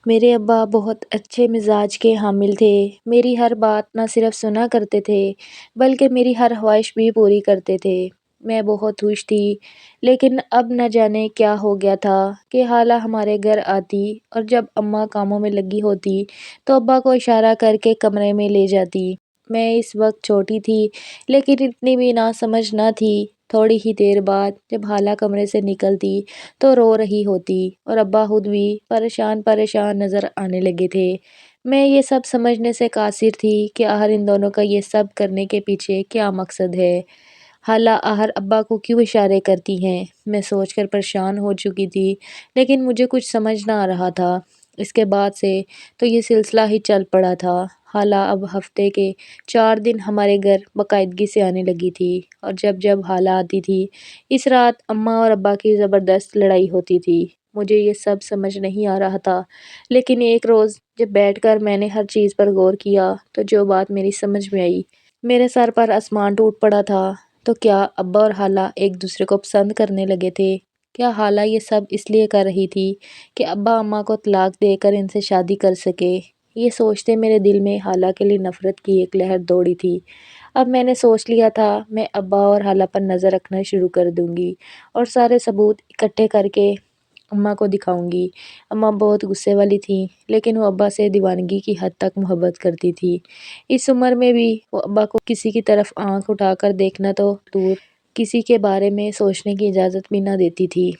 میرے ابا بہت اچھے مزاج کے حامل تھے۔ میری ہر بات نہ صرف سنا کرتے تھے بلکہ میری ہر خواہش بھی پوری کرتے تھے۔ میں بہت خوش تھی، لیکن اب نہ جانے کیا ہو گیا تھا کہ خالہ ہمارے گھر آتی اور جب اماں کاموں میں لگی ہوتی تو ابا کو اشارہ کر کے کمرے میں لے جاتی۔ میں اس وقت چھوٹی تھی لیکن اتنی بھی نہ سمجھ نہ تھی۔ تھوڑی ہی دیر بعد جب خالہ کمرے سے نکلتی تو رو رہی ہوتی اور ابا خود بھی پریشان پریشان نظر آنے لگے تھے۔ میں یہ سب سمجھنے سے قاصر تھی کہ آخر ان دونوں کا یہ سب کرنے کے پیچھے کیا مقصد ہے۔ خالہ آخر ابا کو کیوں اشارے کرتی ہیں، میں سوچ کر پریشان ہو چکی تھی، لیکن مجھے کچھ سمجھ نہ آ رہا تھا۔ اس کے بعد سے تو یہ سلسلہ ہی چل پڑا تھا۔ خالہ اب ہفتے کے 4 دن ہمارے گھر باقاعدگی سے آنے لگی تھی، اور جب جب خالہ آتی تھی اس رات اماں اور ابا کی زبردست لڑائی ہوتی تھی۔ مجھے یہ سب سمجھ نہیں آ رہا تھا، لیکن ایک روز جب بیٹھ کر میں نے ہر چیز پر غور کیا تو جو بات میری سمجھ میں آئی، میرے سر پر آسمان ٹوٹ پڑا تھا۔ تو کیا ابا اور خالہ ایک دوسرے کو پسند کرنے لگے تھے؟ کیا خالہ یہ سب اس لیے کر رہی تھی کہ ابا اماں کو طلاق دے کر ان سے شادی کر سکے؟ یہ سوچتے میرے دل میں خالہ کے لیے نفرت کی ایک لہر دوڑی تھی۔ اب میں نے سوچ لیا تھا میں ابا اور خالہ پر نظر رکھنا شروع کر دوں گی اور سارے ثبوت اکٹھے کر کے اماں کو دکھاؤں گی۔ اماں بہت غصے والی تھیں، لیکن وہ ابا سے دیوانگی کی حد تک محبت کرتی تھی۔ اس عمر میں بھی وہ ابا کو کسی کی طرف آنکھ اٹھا کر دیکھنا تو دور، کسی کے بارے میں سوچنے کی اجازت بھی نہ دیتی تھی۔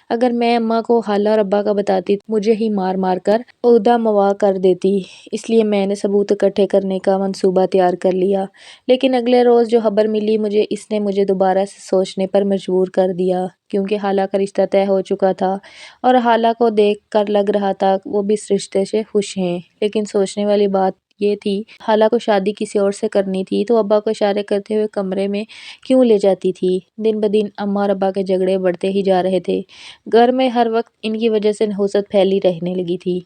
اگر میں اماں کو خالہ اور ابا کا بتاتی تو مجھے ہی مار مار کر عہدہ موا کر دیتی۔ اس لیے میں نے ثبوت اکٹھے کرنے کا منصوبہ تیار کر لیا، لیکن اگلے روز جو خبر ملی اس نے مجھے دوبارہ سے سوچنے پر مجبور کر دیا، کیونکہ خالہ کا رشتہ طے ہو چکا تھا اور خالہ کو دیکھ کر لگ رہا تھا وہ بھی اس رشتے سے خوش ہیں۔ لیکن سوچنے والی بات یہ تھی خالہ کو شادی کسی اور سے کرنی تھی تو ابا کو اشارے کرتے ہوئے کمرے میں کیوں لے جاتی تھی؟ دن بدن اماں اور ابا کے جھگڑے بڑھتے ہی جا رہے تھے۔ گھر میں ہر وقت ان کی وجہ سے نحوست پھیلی رہنے لگی تھی۔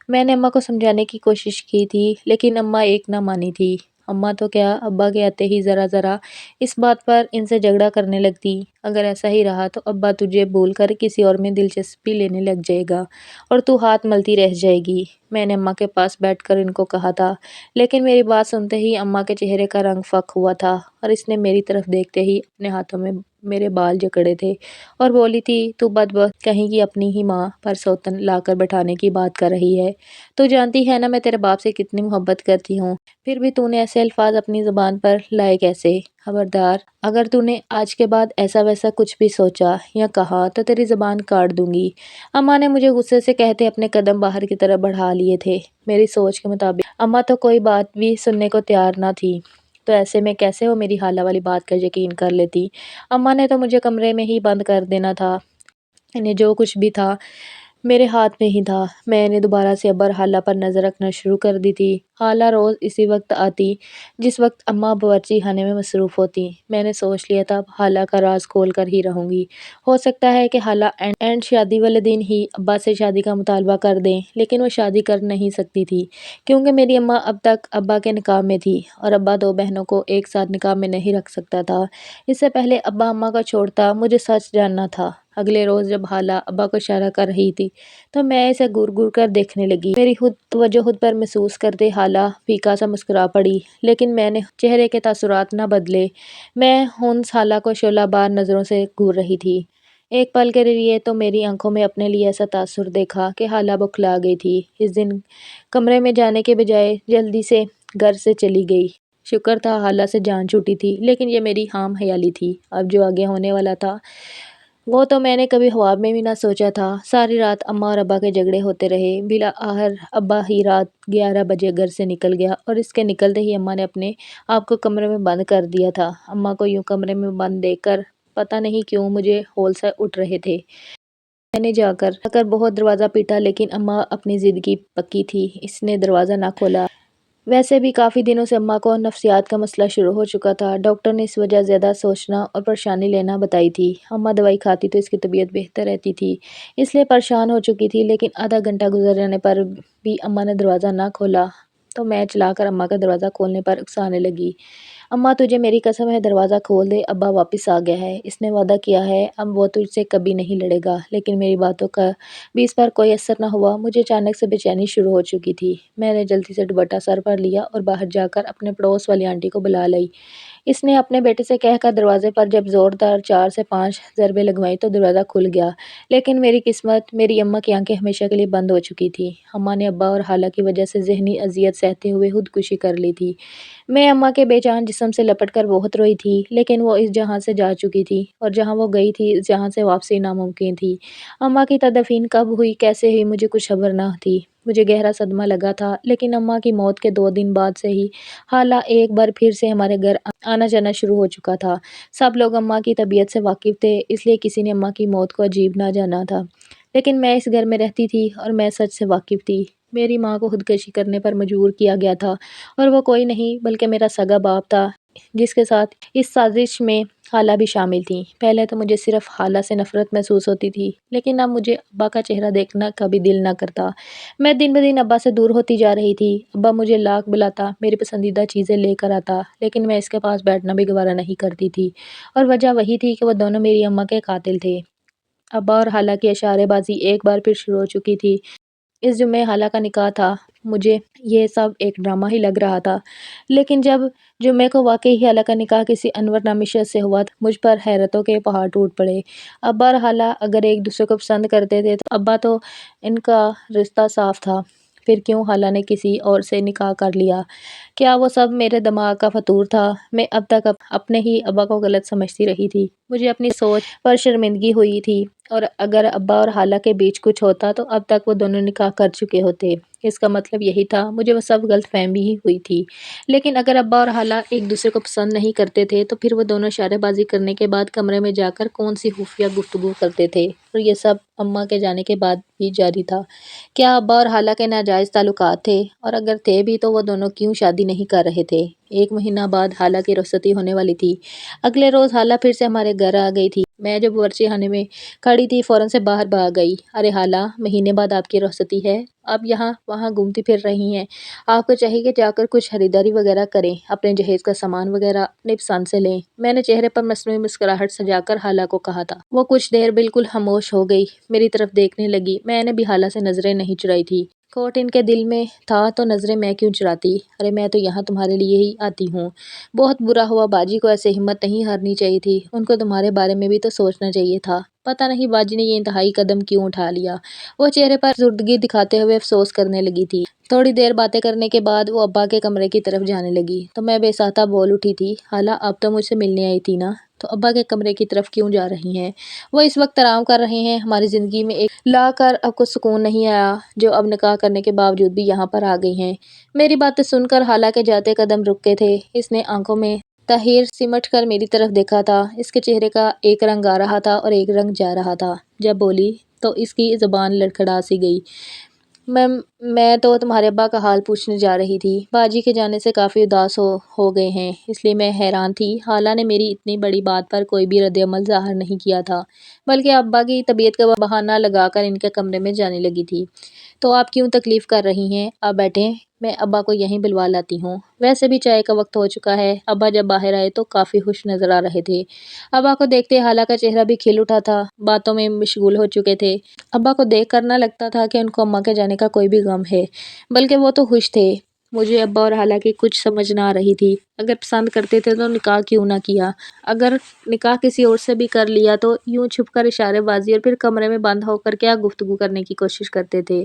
میں نے اماں کو سمجھانے کی کوشش کی تھی، لیکن اماں ایک نہ مانی تھی۔ اماں تو کیا، ابا کے آتے ہی ذرا ذرا اس بات پر ان سے جھگڑا کرنے لگتی۔ اگر ایسا ہی رہا تو ابا تجھے بھول کر کسی اور میں دلچسپی لینے لگ جائے گا اور تو ہاتھ ملتی رہ جائے گی، میں نے اماں کے پاس بیٹھ کر ان کو کہا تھا۔ لیکن میری بات سنتے ہی اماں کے چہرے کا رنگ فاق ہوا تھا اور اس نے میری طرف دیکھتے ہی اپنے ہاتھوں میں میرے بال جکڑے تھے اور بولی تھی تو بدبخت کہیں کی اپنی ہی ماں پر سوتن لا کر بٹھانے کی بات کر رہی ہے۔ تو جانتی ہے نا میں تیرے باپ سے کتنی محبت کرتی ہوں، پھر بھی تو نے ایسے الفاظ اپنی زبان پر لائے کیسے؟ خبردار، اگر تو نے آج کے بعد ایسا ویسا کچھ بھی سوچا یا کہا تو تیری زبان کاٹ دوں گی۔ اماں نے مجھے غصے سے کہتے اپنے قدم باہر کی طرف بڑھا لیے تھے۔ میری سوچ کے مطابق اماں تو کوئی بات بھی سننے کو تیار نہ تھی، تو ایسے میں کیسے وہ میری خالہ والی بات کا یقین کر لیتی؟ اماں نے تو مجھے کمرے میں ہی بند کر دینا تھا، انہیں جو کچھ بھی تھا میرے ہاتھ میں ہی تھا۔ میں نے دوبارہ سے ابا اور خالہ پر نظر رکھنا شروع کر دی تھی۔ خالہ روز اسی وقت آتی جس وقت اماں باورچی خانے میں مصروف ہوتی۔ میں نے سوچ لیا تھا اب خالہ کا راز کھول کر ہی رہوں گی۔ ہو سکتا ہے کہ خالہ اینڈ شادی والے دن ہی ابا سے شادی کا مطالبہ کر دیں، لیکن وہ شادی کر نہیں سکتی تھی کیونکہ میری اماں اب تک ابا کے نکاح میں تھی اور ابا 2 بہنوں کو ایک ساتھ نکاح میں نہیں رکھ سکتا تھا۔ اس سے پہلے ابا اماں کا چھوڑتا مجھے سچ جاننا تھا۔ اگلے روز جب خالہ ابا کو اشارہ کر رہی تھی تو میں اسے گور گور کر دیکھنے لگی۔ میری توجہ خود پر محسوس کرتے خالہ پھیکا سا مسکرا پڑی، لیکن میں نے چہرے کے تاثرات نہ بدلے۔ میں ہنس خالہ کو شعلہ بار نظروں سے گھور رہی تھی۔ ایک پل کے لیے تو میری آنکھوں میں اپنے لیے ایسا تاثر دیکھا کہ خالہ بوکھلا گئی تھی۔ اس دن کمرے میں جانے کے بجائے جلدی سے گھر سے چلی گئی۔ شکر تھا خالہ سے جان چھوٹی تھی، لیکن یہ میری خام خیالی تھی۔ اب جو آگے ہونے والا تھا وہ تو میں نے کبھی خواب میں بھی نہ سوچا تھا۔ ساری رات اماں اور ابا کے جھگڑے ہوتے رہے۔ بالآخر ابا ہی رات 11 بجے گھر سے نکل گیا اور اس کے نکلتے ہی اماں نے اپنے آپ کو کمرے میں بند کر دیا تھا۔ اماں کو یوں کمرے میں بند دیکھ کر پتہ نہیں کیوں مجھے ہول سے اٹھ رہے تھے۔ میں نے جا کر بہت دروازہ پیٹا، لیکن اماں اپنی ضد کی پکی تھی، اس نے دروازہ نہ کھولا۔ ویسے بھی کافی دنوں سے اماں کو نفسیات کا مسئلہ شروع ہو چکا تھا۔ ڈاکٹر نے اس وجہ زیادہ سوچنا اور پریشانی لینا بتائی تھی۔ اماں دوائی کھاتی تو اس کی طبیعت بہتر رہتی تھی، اس لیے پریشان ہو چکی تھی، لیکن آدھا گھنٹہ گزر جانے پر بھی اماں نے دروازہ نہ کھولا تو میں چلا کر اماں کا دروازہ کھولنے پر اکسانے لگی۔ اماں تجھے میری قسم ہے دروازہ کھول دے، ابا واپس آ گیا ہے، اس نے وعدہ کیا ہے اب وہ تجھ سے کبھی نہیں لڑے گا۔ لیکن میری باتوں کا بھی اس پر کوئی اثر نہ ہوا۔ مجھے اچانک سے بے چینی شروع ہو چکی تھی۔ میں نے جلدی سے دوپٹہ سر پر لیا اور باہر جا کر اپنے پڑوس والی آنٹی کو بلا لائی۔ اس نے اپنے بیٹے سے کہہ کر دروازے پر جب زوردار 4 سے 5 ضربیں لگوائیں تو دروازہ کھل گیا، لیکن میری قسمت، میری اماں کی آنکھیں ہمیشہ کے لیے بند ہو چکی تھیں۔ اماں نے ابا اور خالہ کی وجہ سے ذہنی اذیت سہتے ہوئے خودکشی کر لی تھی۔ میں اماں کے بے جان جسم سے لپٹ کر بہت روئی تھی، لیکن وہ اس جہاں سے جا چکی تھی اور جہاں وہ گئی تھی اس جہاں سے واپسی ناممکن تھی۔ اماں کی تدفین کب ہوئی، کیسے ہوئی، مجھے کچھ خبر نہ تھی۔ مجھے گہرا صدمہ لگا تھا، لیکن اماں کی موت کے 2 دن بعد سے ہی خالہ ایک بار پھر سے ہمارے گھر آنا جانا شروع ہو چکا تھا۔ سب لوگ اماں کی طبیعت سے واقف تھے، اس لیے کسی نے اماں کی موت کو عجیب نہ جانا تھا، لیکن میں اس گھر میں رہتی تھی اور میں سچ سے واقف تھی۔ میری ماں کو خودکشی کرنے پر مجبور کیا گیا تھا، اور وہ کوئی نہیں بلکہ میرا سگا باپ تھا، جس کے ساتھ اس سازش میں خالہ بھی شامل تھیں۔ پہلے تو مجھے صرف خالہ سے نفرت محسوس ہوتی تھی، لیکن اب مجھے ابا کا چہرہ دیکھنا کا بھی دل نہ کرتا۔ میں دن بدن ابا سے دور ہوتی جا رہی تھی۔ ابا مجھے لاکھ بلاتا، میری پسندیدہ چیزیں لے کر آتا، لیکن میں اس کے پاس بیٹھنا بھی گوارا نہیں کرتی تھی، اور وجہ وہی تھی کہ وہ دونوں میری اماں کے قاتل تھے۔ ابا اور خالہ کی اشارے بازی ایک بار پھر شروع ہو چکی تھی۔ اس جمعے خالہ کا نکاح تھا۔ مجھے یہ سب ایک ڈرامہ ہی لگ رہا تھا، لیکن جب جمعے کو واقعی خالہ کا نکاح کسی انور نامی شخص سے ہوا تو مجھ پر حیرتوں کے پہاڑ ٹوٹ پڑے۔ ابا اور خالہ اگر ایک دوسرے کو پسند کرتے تھے تو ابا تو ان کا رشتہ صاف تھا، پھر کیوں خالہ نے کسی اور سے نکاح کر لیا؟ کیا وہ سب میرے دماغ کا فطور تھا؟ میں اب تک اپنے ہی ابا کو غلط سمجھتی رہی تھی۔ مجھے اپنی سوچ پر شرمندگی ہوئی تھی، اور اگر ابا اور خالہ کے بیچ کچھ ہوتا تو اب تک وہ دونوں نکاح کر چکے ہوتے۔ اس کا مطلب یہی تھا، مجھے وہ سب غلط فہمی ہی ہوئی تھی۔ لیکن اگر ابا اور خالہ ایک دوسرے کو پسند نہیں کرتے تھے تو پھر وہ دونوں اشارے بازی کرنے کے بعد کمرے میں جا کر کون سی خفیہ گفتگو کرتے تھے، اور یہ سب اماں کے جانے کے بعد بھی جاری تھا۔ کیا ابا اور خالہ کے ناجائز تعلقات تھے؟ اور اگر تھے بھی تو وہ دونوں کیوں شادی نہیں کر رہے تھے؟ 1 مہینہ بعد خالہ کی رخصتی ہونے والی تھی۔ اگلے روز خالہ پھر سے ہمارے گھر آ گئی تھی۔ میں جب باورچی خانے میں کھڑی تھی فوراً سے باہر بھاگ گئی۔ ارے خالہ، مہینے بعد آپ کی رخصتی ہے، آپ یہاں وہاں گھومتی پھر رہی ہیں، آپ کو چاہیے کہ جا کر کچھ خریداری وغیرہ کریں، اپنے جہیز کا سامان وغیرہ اپنی پسند سے لیں۔ میں نے چہرے پر مصنوعی مسکراہٹ سجا کر خالہ کو کہا تھا۔ وہ کچھ دیر بالکل خاموش ہو گئی، میری طرف دیکھنے لگی۔ میں نے بھی خالہ سے نظریں نہیں چرائی تھی۔ کھوٹ ان کے دل میں تھا تو نظریں میں کیوں چراتی؟ ارے میں تو یہاں تمہارے لیے ہی آتی ہوں۔ بہت برا ہوا، باجی کو ایسے ہمت نہیں ہارنی چاہیے تھی، ان کو تمہارے بارے میں بھی تو سوچنا چاہیے تھا۔ پتہ نہیں باجی نے یہ انتہائی قدم کیوں اٹھا لیا۔ وہ چہرے پر افسردگی دکھاتے ہوئے افسوس کرنے لگی تھی۔ تھوڑی دیر باتیں کرنے کے بعد وہ ابا کے کمرے کی طرف جانے لگی تو میں بے ساختہ بول اٹھی تھی، خالہ آپ تو مجھ سے ملنے آئی تھی نا، تو ابا کے کمرے کی طرف کیوں جا رہی ہیں؟ وہ اس وقت آرام کر رہے ہیں، ہماری زندگی میں ایک لا کر اب کو سکون نہیں آیا، جو اب نکاح کرنے کے باوجود بھی یہاں پر آ گئی ہیں۔ میری باتیں سن کر خالہ کے جاتے قدم رک گئے تھے۔ اس نے آنکھوں میں تحیر سمٹ کر میری طرف دیکھا تھا۔ اس کے چہرے کا ایک رنگ آ رہا تھا اور ایک رنگ جا رہا تھا۔ جب بولی تو اس کی زبان لڑکھڑا سی گئی۔ میں تو تمہارے ابا کا حال پوچھنے جا رہی تھی، باجی کے جانے سے کافی اداس ہو گئے ہیں، اس لیے میں حیران تھی۔ خالہ نے میری اتنی بڑی بات پر کوئی بھی رد عمل ظاہر نہیں کیا تھا، بلکہ ابا کی طبیعت کا بہانہ لگا کر ان کے کمرے میں جانے لگی تھی۔ تو آپ کیوں تکلیف کر رہی ہیں؟ آپ بیٹھیں، میں ابا کو یہیں بلوا لاتی ہوں۔ ویسے بھی چائے کا وقت ہو چکا ہے۔ ابا جب باہر آئے تو کافی خوش نظر آ رہے تھے۔ ابا کو دیکھتے خالہ کا چہرہ بھی کھل اٹھا تھا، باتوں میں مشغول ہو چکے تھے۔ ابا کو دیکھ کر نہ لگتا تھا کہ ان کو اماں کے جانے کا کوئی بھی غم ہے، بلکہ وہ تو خوش تھے۔ مجھے ابا اور خالہ کی کچھ سمجھ نہ آ رہی تھی۔ اگر پسند کرتے تھے تو نکاح کیوں نہ کیا؟ اگر نکاح کسی اور سے بھی کر لیا تو یوں چھپ کر اشارے بازی اور پھر کمرے میں بند ہو کر کیا گفتگو کرنے کی کوشش کرتے تھے؟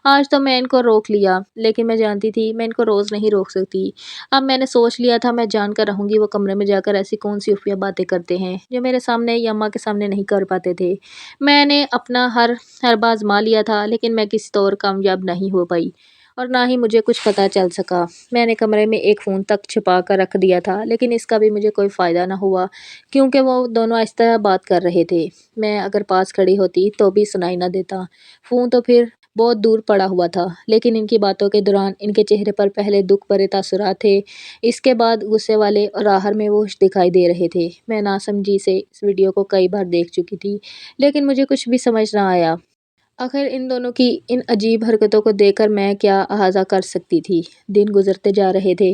آج تو میں ان کو روک لیا، لیکن میں جانتی تھی میں ان کو روز نہیں روک سکتی۔ اب میں نے سوچ لیا تھا میں جان کر رہوں گی وہ کمرے میں جا کر ایسی کون سی خفیہ باتیں کرتے ہیں جو میرے سامنے یا اماں کے سامنے نہیں کر پاتے تھے۔ میں نے اپنا ہر حربہ آزما لیا تھا، لیکن میں کسی طور کامیاب نہیں ہو پائی، اور نہ ہی مجھے کچھ پتہ چل سکا۔ میں نے کمرے میں ایک فون تک چھپا کر رکھ دیا تھا، لیکن اس کا بھی مجھے کوئی فائدہ نہ ہوا، کیونکہ وہ دونوں آہستہ بات کر رہے تھے۔ میں اگر پاس کھڑی ہوتی تو بھی سنائی نہ دیتا۔ فون تو پھر بہت دور پڑا ہوا تھا، لیکن ان کی باتوں کے دوران ان کے چہرے پر پہلے دکھ بھرے تاثرات تھے، اس کے بعد غصے والے، اور آخر میں وہ دکھائی دے رہے تھے۔ میں ناسمجھی سے اس ویڈیو کو کئی بار دیکھ چکی تھی، لیکن مجھے کچھ بھی سمجھ نہ آیا۔ آخر ان دونوں کی ان عجیب حرکتوں کو دیکھ کر میں کیا احاطہ کر سکتی تھی؟ دن گزرتے جا رہے تھے